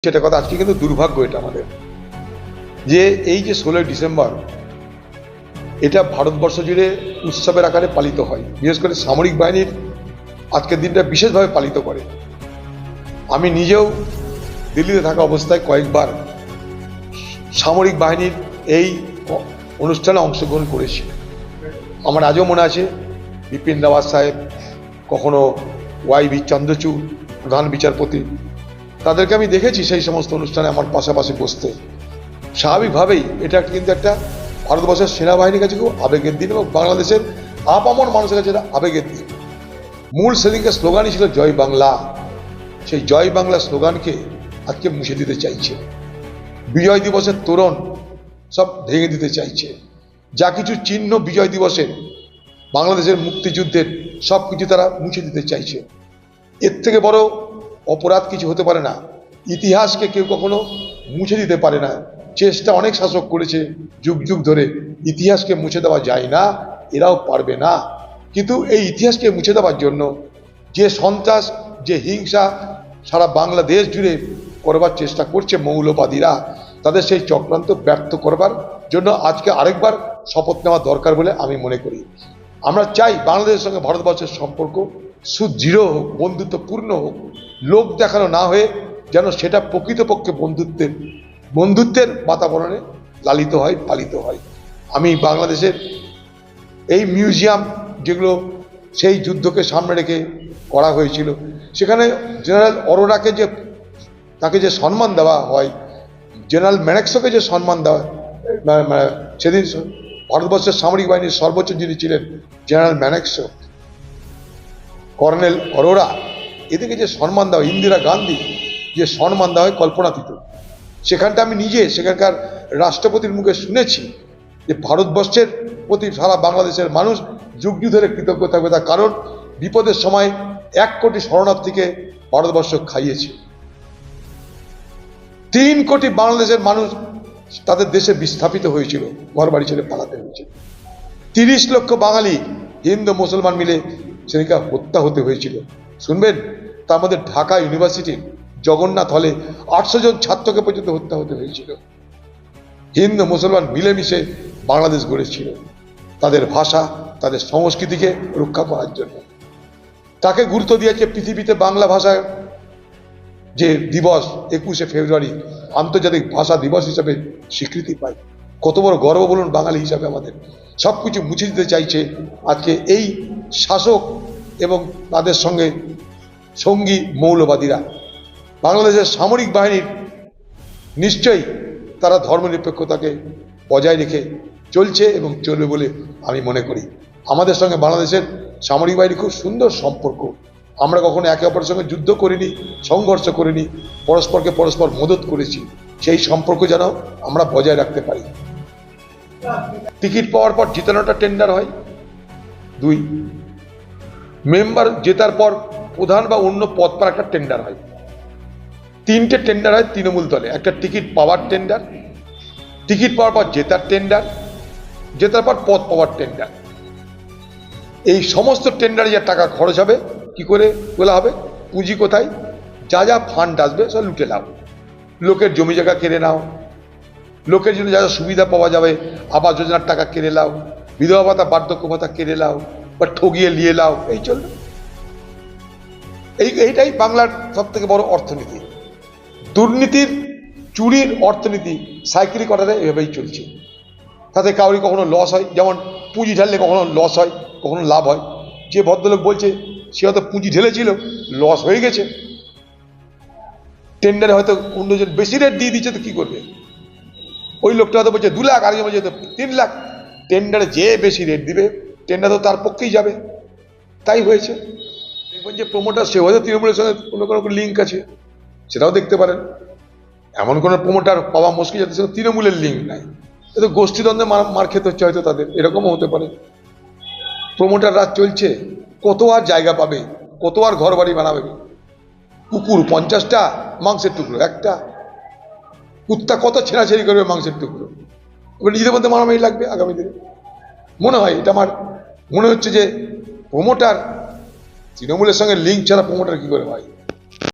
সেটা কথা। আজকে কিন্তু দুর্ভাগ্য এটা আমাদের, যে এই যে 16ই ডিসেম্বর এটা ভারতবর্ষ জুড়ে উৎসবের আকারে পালিত হয়। বিশেষ করে সামরিক বাহিনীর আজকের দিনটা বিশেষভাবে পালিত করে। আমি নিজেও দিল্লিতে থাকা অবস্থায় কয়েকবার সামরিক বাহিনীর এই অনুষ্ঠানে অংশগ্রহণ করেছি। আমার আজও মনে আছে বিপিন রাওয়াত সাহেব, কখনো ওয়াই.ভি. চন্দ্রচূড় প্রধান বিচারপতি, তাদেরকে আমি দেখেছি সেই সমস্ত অনুষ্ঠানে আমার পাশাপাশি বসতে। স্বাভাবিকভাবেই এটা কিন্তু একটা ভারতবর্ষের সেনাবাহিনীর কাছে খুব আবেগের দিন এবং বাংলাদেশের আপামর মানুষের কাছে এটা আবেগের দিন। মূল সেদিনকে স্লোগানই ছিল জয় বাংলা। সেই জয় বাংলা স্লোগানকে আজকে মুছে দিতে চাইছে। বিজয় দিবসের তোরণ সব ভেঙে দিতে চাইছে। যা কিছু চিহ্ন বিজয় দিবসের, বাংলাদেশের মুক্তিযুদ্ধের, সব কিছু তারা মুছে দিতে চাইছে। এর থেকে বড় অপরাধ কিছু হতে পারে না। ইতিহাসকে কেউ কখনো মুছে দিতে পারে না। চেষ্টা অনেক শাসক করেছে যুগ যুগ ধরে, ইতিহাসকে মুছে দেওয়া যায় না, এরাও পারবে না। কিন্তু এই ইতিহাসকে মুছে দেওয়ার জন্য যে সন্ত্রাস, যে হিংসা সারা বাংলাদেশ জুড়ে করবার চেষ্টা করছে মৌলবাদীরা, তাদের সেই চক্রান্ত ব্যর্থ করবার জন্য আজকে আরেকবার শপথ নেওয়া দরকার বলে আমি মনে করি। আমরা চাই বাংলাদেশের সঙ্গে ভারতবর্ষের সম্পর্ক সুদৃঢ় হোক, বন্ধুত্বপূর্ণ হোক, লোক দেখানো না হয়ে যেন সেটা প্রকৃতপক্ষে বন্ধুত্বের বাতাবরণে লালিত হয়, পালিত হয়। আমি বাংলাদেশের এই মিউজিয়াম যেগুলো সেই যুদ্ধকে সামনে রেখে করা হয়েছিল, সেখানে জেনারেল অরোরাকে যে তাকে যে সম্মান দেওয়া হয়, জেনারেল ম্যানেক্সোকে যে সম্মান দেওয়া, সেদিন ভারতবর্ষের সামরিক বাহিনীর সর্বোচ্চ যিনি ছিলেন জেনারেল ম্যানেক্সো, কর্নেল অরোরা, এদেরকে যে সম্মান দেওয়া, ইন্দিরা গান্ধী যে সম্মান দেওয়া হয় কল্পনাতীত। সেখানটা আমি নিজে সেখানকার রাষ্ট্রপতির মুখে শুনেছি যে ভারতবর্ষের প্রতি সারা বাংলাদেশের মানুষ যুগ যুগ ধরে কৃতজ্ঞ থাকবে, তার কারণ বিপদের সময় 1 কোটি শরণার্থীকে ভারতবর্ষ খাইয়েছে। 3 কোটি বাংলাদেশের মানুষ তাদের দেশে বিস্থাপিত হয়েছিল, ঘর বাড়ি ছেড়ে পালাতে হয়েছিল। 30 লক্ষ বাঙালি হিন্দু মুসলমান মিলে সেদিকে হত্যা হতে হয়েছিল। শুনবেন, তার মধ্যে ঢাকা ইউনিভার্সিটির জগন্নাথ হলে 800 জন ছাত্রকে পর্যন্ত হত্যা হতে হয়েছিল। হিন্দু মুসলমান মিলেমিশে বাংলাদেশ গড়েছিল তাদের ভাষা, তাদের সংস্কৃতিকে রক্ষা করার জন্য। তাকে গুরুত্ব দিয়েছে পৃথিবীতে বাংলা ভাষার যে দিবস 21শে ফেব্রুয়ারি আন্তর্জাতিক ভাষা দিবস হিসাবে স্বীকৃতি পায়। কত বড় গর্ব বলুন বাঙালি হিসাবে আমাদের। সব কিছু মুছে দিতে চাইছে আজকে এই শাসক এবং তাদের সঙ্গে সঙ্গী মৌলবাদীরা। বাংলাদেশের সামরিক বাহিনীর নিশ্চয়ই তারা ধর্মনিরপেক্ষতাকে বজায় রেখে চলছে এবং চলবে বলে আমি মনে করি। আমাদের সঙ্গে বাংলাদেশের সামরিক বাহিনীর খুব সুন্দর সম্পর্ক। আমরা কখনো একে অপরের সঙ্গে যুদ্ধ করিনি, সংঘর্ষ করিনি, পরস্পরকে পরস্পর মদত করেছি। সেই সম্পর্ক যেন আমরা বজায় রাখতে পারি। টিকিট পাওয়ার পর জিতানোটা টেন্ডার হয়। 2, মেম্বার জেতার পর প্রধান বা অন্য পদ পাওয়ার একটা টেন্ডার হয়। 3টে টেন্ডার হয় তৃণমূল দলে। একটা টিকিট পাওয়ার টেন্ডার, টিকিট পাওয়ার পর জেতার টেন্ডার, জেতার পর পদ পাওয়ার টেন্ডার। এই সমস্ত টেন্ডারে যা টাকা খরচ হবে কি করে বলা হবে, পুঁজি কোথায়, যা যা ফান্ড আসবে সব লুটে নাও। লোকের জমি জায়গা কেড়ে নাও, লোকের জন্য যা যা সুবিধা পাওয়া যাবে, আবাস যোজনার টাকা কেড়ে নাও, বিধবা ভাতা, বার্ধক্য ভাতা কেড়ে নাও বা ঠগিয়ে নিয়ে নাও, এই চলবে। এইটাই বাংলার সব থেকে বড় অর্থনীতি। দুর্নীতির, চুরির অর্থনীতি সাইকেলিক অর্ডারে এভাবেই চলছে। তাতে কাউরি কখনো লস হয়, যেমন পুঁজি ঢাললে কখনো লস হয়, কখনো লাভ হয়। যে ভদ্রলোক বলছে সে হয়তো পুঁজি ঢেলেছিল, লস হয়ে গেছে, টেন্ডারে হয়তো অন্যজন বেশি রেট দিয়ে দিচ্ছে, তো কি করবে? ওই লোকটা হয়তো বলছে 2 লাখ, আরেকজন বলছে 3 লাখ। টেন্ডারে যে বেশি রেট দিবে টেন্ডার তো তার পক্ষেই যাবে। তাই হয়েছে। দেখবেন যে প্রমোটার সে হয়তো তৃণমূলের সঙ্গে কোনো কোনো লিঙ্ক আছে, সেটাও দেখতে পারেন। এমন কোনো প্রমোটার পাওয়া মুশকিল যাদের সঙ্গে তৃণমূলের লিঙ্ক নাই, তো গোষ্ঠীদ্বন্দ্বে মার খেতে হচ্ছে হয়তো তাদের, এরকমও হতে পারে। প্রমোটার রাজ চলছে, কত আর জায়গা পাবে, কত আর ঘর বাড়ি বানাবে? কুকুর 50টা, মাংসের টুকরো একটা। কুত্তা কত ছেঁড়াছেড়ি করবে মাংসের টুকরো? এবার নিজেদের মধ্যে মারামারি লাগবে আগামী দিনে। মনে হয় এটা আমার মনে হচ্ছে যে প্রমোটার, তৃণমূলের সঙ্গে লিঙ্ক ছাড়া প্রমোটার কি করে হয়?